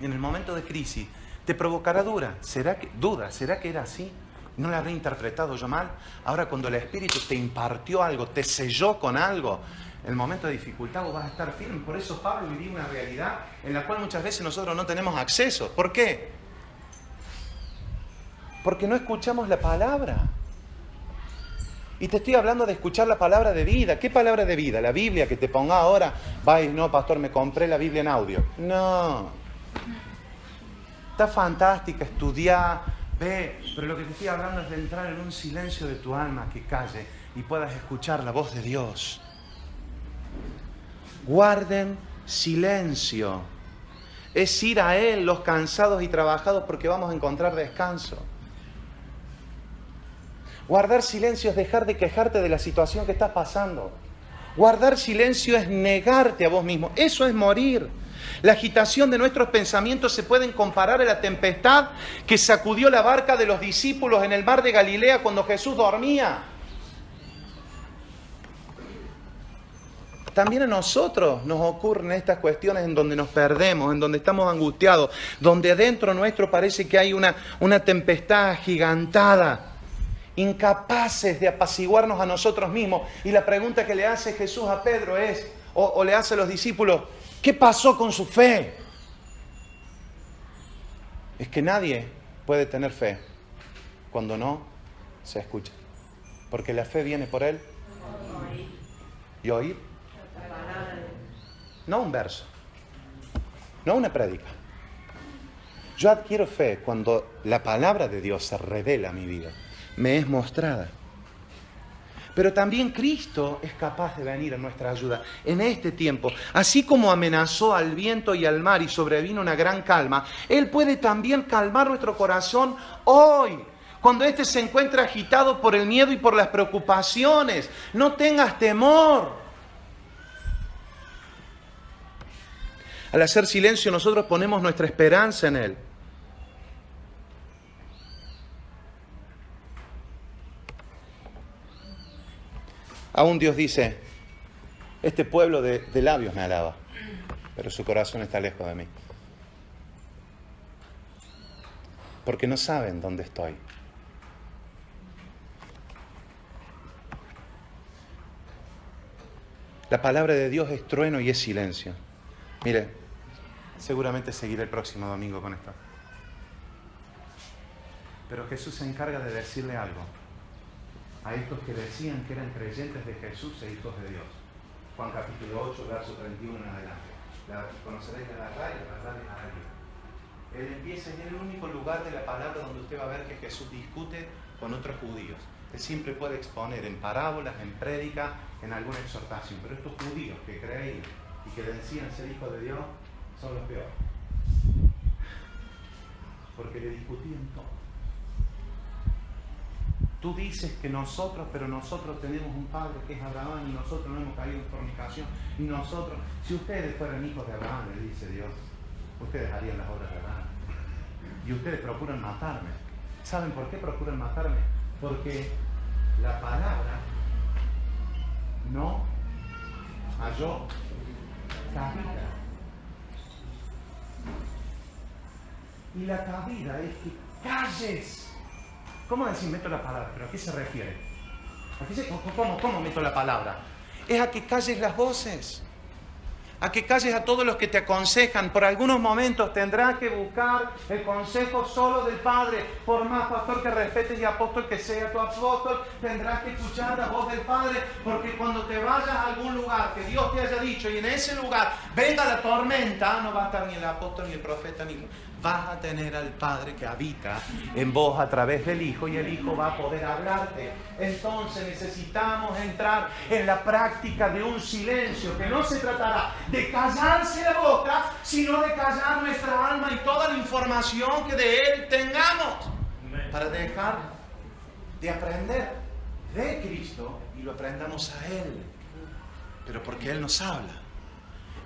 y en el momento de crisis te provocará duda. ¿Será que era así? ¿No lo habré interpretado yo mal? Ahora, cuando el Espíritu te impartió algo, te selló con algo, en el momento de dificultad vos vas a estar firme. Por eso Pablo vivía una realidad en la cual muchas veces nosotros no tenemos acceso. ¿Por qué? Porque no escuchamos la palabra. Y te estoy hablando de escuchar la palabra de vida. ¿Qué palabra de vida? La Biblia que te ponga ahora. Vaya, no, pastor, me compré la Biblia en audio. No. Está fantástica, estudiar, ve. Pero lo que te estoy hablando es de entrar en un silencio de tu alma que calle y puedas escuchar la voz de Dios. Guarden silencio. Es ir a Él los cansados y trabajados porque vamos a encontrar descanso. Guardar silencio es dejar de quejarte de la situación que estás pasando. Guardar silencio es negarte a vos mismo. Eso es morir. La agitación de nuestros pensamientos se pueden comparar a la tempestad que sacudió la barca de los discípulos en el mar de Galilea cuando Jesús dormía. También a nosotros nos ocurren estas cuestiones en donde nos perdemos, en donde estamos angustiados, donde adentro nuestro parece que hay una tempestad agigantada, incapaces de apaciguarnos a nosotros mismos. Y la pregunta que le hace Jesús a Pedro es, o le hace a los discípulos, ¿qué pasó con su fe? Es que nadie puede tener fe cuando no se escucha. Porque la fe viene por él y oír. No un verso, no una prédica. Yo adquiero fe cuando la palabra de Dios se revela a mi vida, me es mostrada. Pero también Cristo es capaz de venir a nuestra ayuda en este tiempo. Así como amenazó al viento y al mar y sobrevino una gran calma, Él puede también calmar nuestro corazón hoy, cuando éste se encuentra agitado por el miedo y por las preocupaciones. No tengas temor. Al hacer silencio nosotros ponemos nuestra esperanza en Él. Aún Dios dice, este pueblo de labios me alaba, pero su corazón está lejos de mí. Porque no saben dónde estoy. La palabra de Dios es trueno y es silencio. Mire, seguramente seguiré el próximo domingo con esto. Pero Jesús se encarga de decirle algo a estos que decían que eran creyentes de Jesús e hijos de Dios. Juan capítulo 8, verso 31 en adelante. Conoceréis la verdad y la verdad les hará libre. Él empieza en el único lugar de la palabra donde usted va a ver que Jesús discute con otros judíos. Él siempre puede exponer en parábolas, en prédica, en alguna exhortación. Pero estos judíos que creían y que decían ser hijos de Dios son los peores. Porque le discutían todo. Tú dices que nosotros, pero nosotros tenemos un padre que es Abraham y nosotros no hemos caído en fornicación. Y nosotros, si ustedes fueran hijos de Abraham, le dice Dios, ustedes harían las obras de Abraham. Y ustedes procuran matarme. ¿Saben por qué procuran matarme? Porque la palabra no halló cabida. Y la cabida es que calles. ¿Cómo decir meto la palabra? ¿Pero a qué se refiere? ¿Cómo meto la palabra? Es a que calles las voces. A que calles a todos los que te aconsejan. Por algunos momentos tendrás que buscar el consejo solo del Padre. Por más pastor que respetes y apóstol que sea tu apóstol, tendrás que escuchar la voz del Padre. Porque cuando te vayas a algún lugar que Dios te haya dicho y en ese lugar venga la tormenta, no va a estar ni el apóstol ni el profeta ni... Vas a tener al Padre que habita en vos a través del Hijo y el Hijo va a poder hablarte. Entonces necesitamos entrar en la práctica de un silencio que no se tratará de callarse la boca, sino de callar nuestra alma y toda la información que de Él tengamos para dejar de aprender de Cristo y lo aprendamos a Él. Pero porque Él nos habla.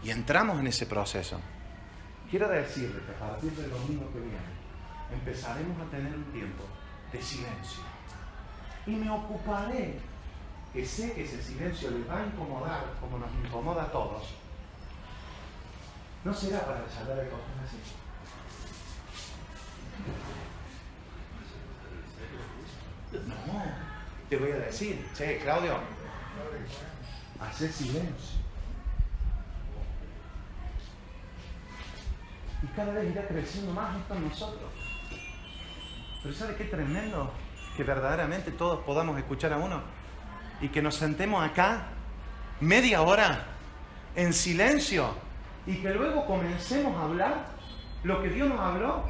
y entramos en ese proceso, quiero decirles que a partir del domingo que viene empezaremos a tener un tiempo de silencio. Y me ocuparé, que sé que ese silencio les va a incomodar como nos incomoda a todos. No será para charlar de cosas así. No, te voy a decir, che, Claudio, hacer silencio. Y cada vez irá creciendo más esto en nosotros. Pero ¿sabe qué tremendo? Que verdaderamente todos podamos escuchar a uno y que nos sentemos acá media hora en silencio y que luego comencemos a hablar lo que Dios nos habló.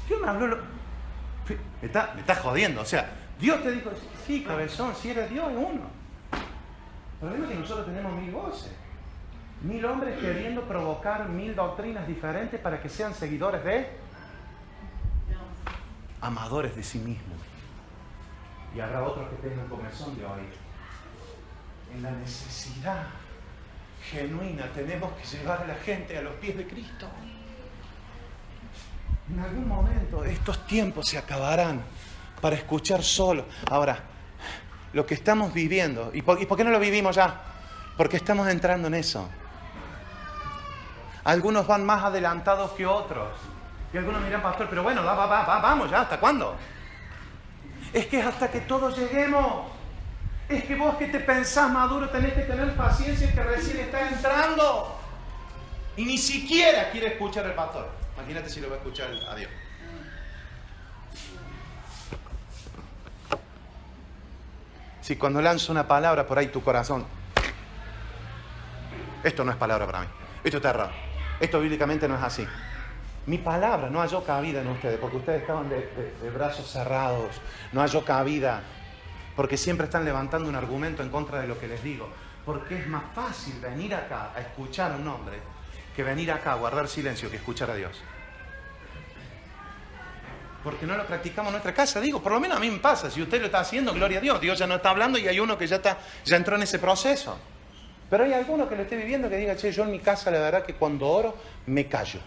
Dios me habló. Me está jodiendo. O sea, Dios te dijo, sí, cabezón, si eres Dios es uno. El problema es que nosotros tenemos 1000 voces. 1000 hombres queriendo provocar 1000 doctrinas diferentes para que sean seguidores de amadores de sí mismos. Y habrá otros que tengan comezón de oír. En la necesidad genuina tenemos que llevar a la gente a los pies de Cristo. En algún momento estos tiempos se acabarán para escuchar solo. Ahora, lo que estamos viviendo, ¿y por qué no lo vivimos ya? Porque estamos entrando en eso. Algunos van más adelantados que otros. Y algunos miran, pastor, pero bueno, vamos ya, ¿hasta cuándo? Es que es hasta que todos lleguemos. Es que vos que te pensás maduro tenés que tener paciencia y que recién está entrando. Y ni siquiera quiere escuchar al pastor. Imagínate si lo va a escuchar a Dios. Si cuando lanzo una palabra por ahí tu corazón, esto no es palabra para mí, esto está errado, esto bíblicamente no es así. Mi palabra no halló cabida en ustedes, porque ustedes estaban de brazos cerrados, no halló cabida, porque siempre están levantando un argumento en contra de lo que les digo. Porque es más fácil venir acá a escuchar a un hombre que venir acá a guardar silencio que escuchar a Dios. Porque no lo practicamos en nuestra casa, digo, por lo menos a mí me pasa. Si usted lo está haciendo, gloria a Dios, Dios ya no está hablando y hay uno que ya entró en ese proceso. Pero hay alguno que lo esté viviendo que diga, che, yo en mi casa la verdad que cuando oro me callo.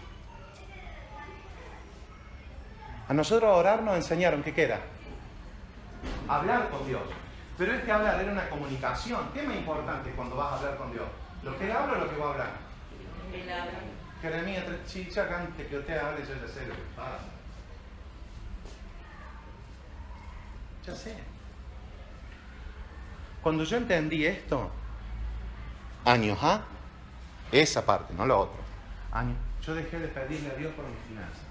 A nosotros a orar nos enseñaron, ¿qué era? Hablar con Dios. Pero es que hablar era una comunicación. ¿Qué es más importante cuando vas a hablar con Dios? ¿Lo que él habla o lo que va a hablar? Él habla. Jeremías, chicha, antes que usted hable, yo ya sé lo que pasa. Ya sé. Cuando yo entendí esto, años, esa parte, no lo otro, años, yo dejé de pedirle a Dios por mis finanzas.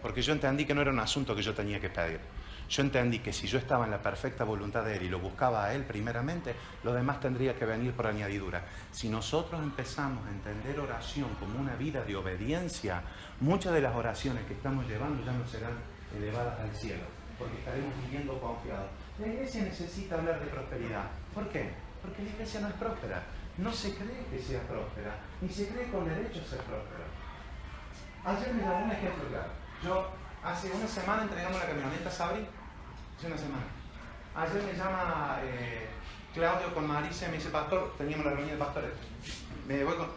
Porque yo entendí que no era un asunto que yo tenía que pedir. Yo entendí que si yo estaba en la perfecta voluntad de Él y lo buscaba a Él primeramente, lo demás tendría que venir por añadidura. Si nosotros empezamos a entender oración como una vida de obediencia, muchas de las oraciones que estamos llevando ya no serán elevadas al cielo, porque estaremos viviendo confiados. La iglesia necesita hablar de prosperidad. ¿Por qué? Porque la iglesia no es próspera. No se cree que sea próspera, ni se cree con derecho a ser próspera. Ayer me daba un ejemplo claro. Yo hace una semana entregamos la camioneta a Sabri. Hace una semana. Ayer me llama Claudio con Marisa y me dice, pastor, teníamos la reunión de pastores. Me voy con...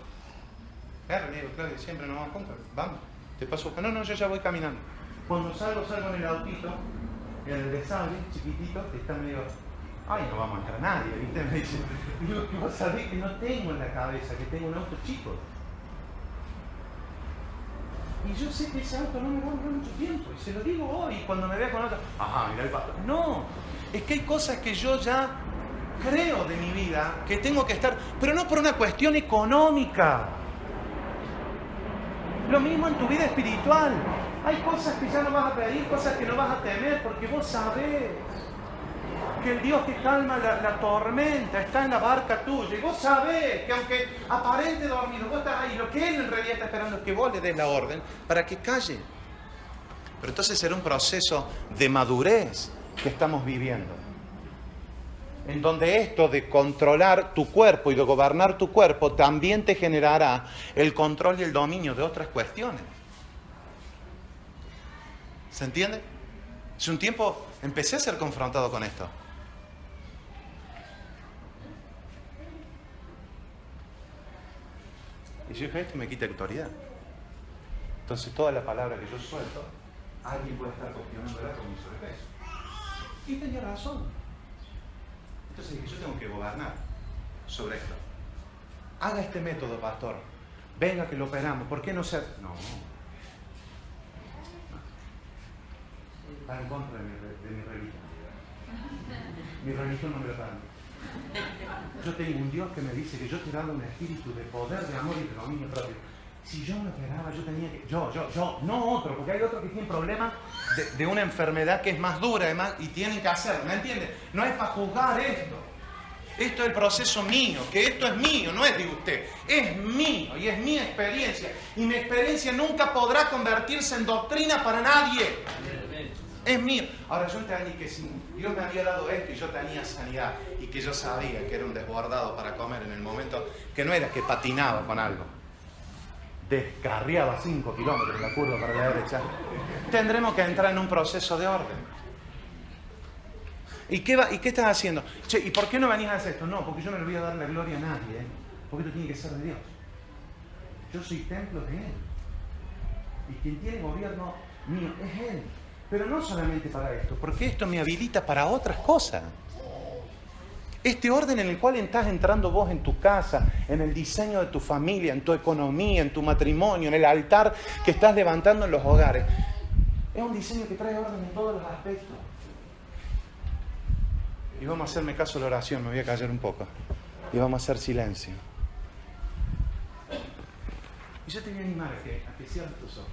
le digo, Claudio, siempre nos vamos juntos. Vamos, te paso. No, yo ya voy caminando. Cuando salgo en el autito, en el de Sabri, chiquitito, que está medio... Ay, no vamos a entrar nadie, ¿viste? Me dice, digo, que vos sabés que no tengo en la cabeza, que tengo un auto chico. Y yo sé que ese auto no me va a durar mucho tiempo. Y se lo digo hoy, cuando me vea con otro. Ajá, mirá el pastor. No, es que hay cosas que yo ya creo de mi vida que tengo que estar, pero no por una cuestión económica. Lo mismo en tu vida espiritual. Hay cosas que ya no vas a pedir, cosas que no vas a temer, porque vos sabés que el Dios que calma la tormenta está en la barca tuya. Y vos sabés que aunque aparente dormido, vos estás ahí. Lo que Él en realidad está esperando es que vos le des la orden para que calle. Pero entonces será un proceso de madurez que estamos viviendo. En donde esto de controlar tu cuerpo y de gobernar tu cuerpo también te generará el control y el dominio de otras cuestiones. ¿Se entiende? Hace un tiempo empecé a ser confrontado con esto. Y yo dije, esto me quita autoridad. Entonces toda la palabra que yo suelto, alguien puede estar cuestionándola con mi sobrepeso. Y tenía razón. Entonces dije, yo tengo que gobernar sobre esto. Haga este método, pastor. Venga que lo operamos. ¿Por qué no se hace? No. Está en contra de mi religión. Mi religión no me lo permite. Yo tengo un Dios que me dice que yo te he dado un espíritu de poder, de amor y de dominio propio. Si yo me operaba, yo tenía que... no otro, porque hay otros que tienen problemas de una enfermedad que es más dura además, y tienen que hacerlo, ¿me entiende? No es para juzgar esto. Esto es el proceso mío, que esto es mío, no es de usted. Es mío y es mi experiencia. Y mi experiencia nunca podrá convertirse en doctrina para nadie. Es mío. Ahora yo entendí que si Dios me había dado esto y yo tenía sanidad y que yo sabía que era un desbordado para comer en el momento, que no era que patinaba con algo, descarriaba 5 kilómetros la curva para la derecha, tendremos que entrar en un proceso de orden. ¿Y qué estás haciendo? Che, ¿y por qué no venís a hacer esto? No, porque yo no le voy a dar la gloria a nadie, porque esto tiene que ser de Dios. Yo soy templo de Él. Y quien tiene gobierno mío es Él. Pero no solamente para esto, porque esto me habilita para otras cosas. Este orden en el cual estás entrando vos en tu casa, en el diseño de tu familia, en tu economía, en tu matrimonio, en el altar que estás levantando en los hogares, es un diseño que trae orden en todos los aspectos. Y vamos a hacerme caso a la oración, me voy a callar un poco. Y vamos a hacer silencio. Y yo te voy a animar a que cierres tus ojos.